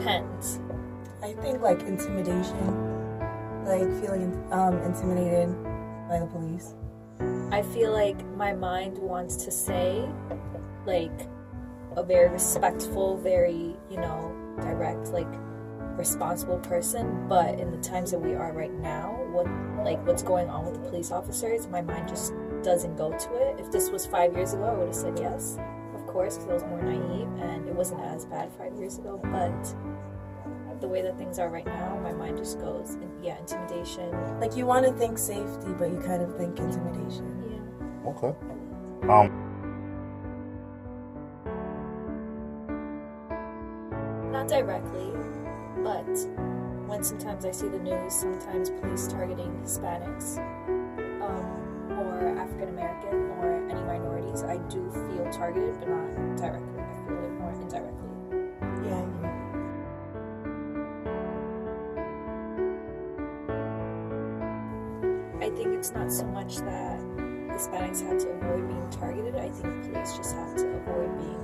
depends. I think like intimidation, like feeling intimidated by the police. I feel like my mind wants to say, like, a very respectful, very, direct, like, responsible person, but in the times that we are right now, what's going on with the police officers, my mind just doesn't go to it. If this was 5 years ago, I would have said yes, of course, because I was more naive, and it wasn't as bad 5 years ago, but the way that things are right now, my mind just goes, intimidation. Like, you want to think safety, but you kind of think intimidation. Yeah. Okay. Not directly, but when sometimes I see the news, sometimes police targeting Hispanics, or African American, or any minorities, I do feel targeted, but not directly. I feel it more indirectly. Yeah. I think it's not so much that Hispanics have to avoid being targeted. I think police just have to avoid being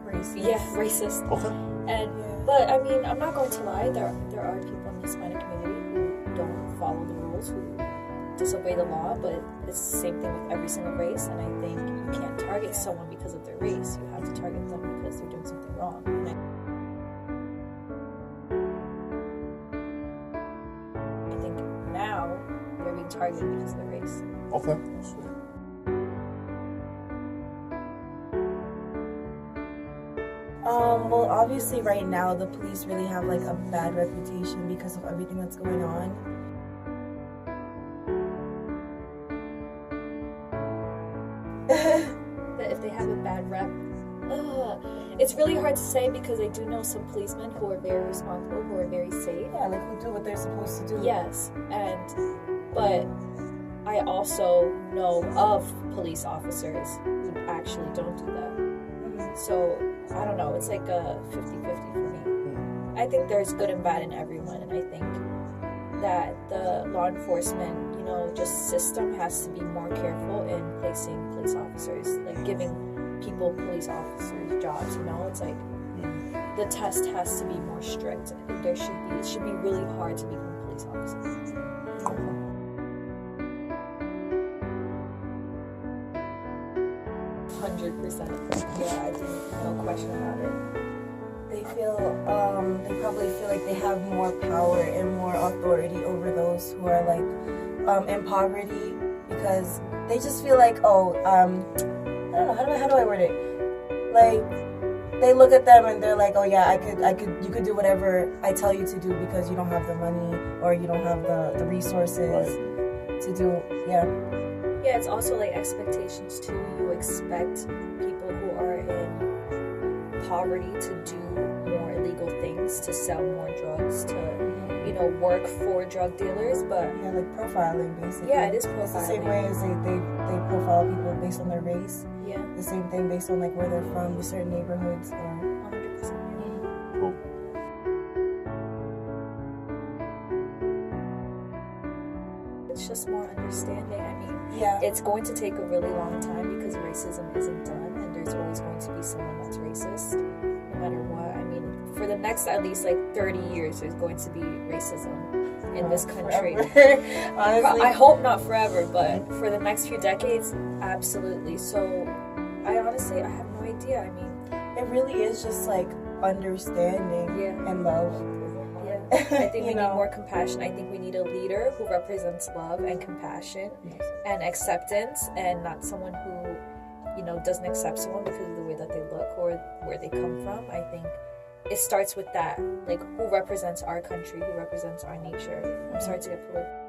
Racist. Yeah, racist. Okay. But I mean, I'm not going to lie. There are people in the Hispanic community who don't follow the rules, who disobey the law. But it's the same thing with every single race. And I think you can't target someone because of their race. You have to target them because they're doing something wrong. And I think now they're being targeted because of their race. Okay. Well, obviously right now the police really have like a bad reputation because of everything that's going on. That if they have a bad rep, it's really hard to say because I do know some policemen who are very responsible, who are very safe. Yeah, like who do what they're supposed to do. Yes, but I also know of police officers who actually don't do that. Mm-hmm. So I don't know, it's like a 50-50 for me. I think there's good and bad in everyone, and I think that the law enforcement, just system has to be more careful in placing police officers, like giving people police officers jobs, it's like the test has to be more strict. It should be really hard to become a police officer. 100%. Yeah, I think no question about it. They probably feel like they have more power and more authority over those who are like in poverty, because they just feel like, I don't know, how do I word it? Like, they look at them and they're like, oh yeah, you could do whatever I tell you to do because you don't have the money or you don't have the resources to do, yeah. Yeah, it's also like expectations too. You expect people who are in poverty to do more illegal things, to sell more drugs, to work for drug dealers, but yeah, like profiling basically. Yeah, it is profiling. It's the same way as they profile people based on their race. Yeah. The same thing based on like where they're from, certain neighborhoods, or 100%. Cool. It's just more understanding. I mean, yeah, it's going to take a really long time because racism isn't done, and there's always going to be someone that's racist, no matter what. I mean, for the next at least like 30 years, there's going to be racism in this country. Honestly, I hope not forever, but for the next few decades, absolutely. So, I have no idea. I mean, it really is just like understanding and love. Yeah, I think we need more compassion. I think we need a leader who represents love and compassion and acceptance, and not someone who, doesn't accept someone because of the way that they look or where they come from. I think it starts with that, like who represents our country, who represents our nature. I'm sorry to get political.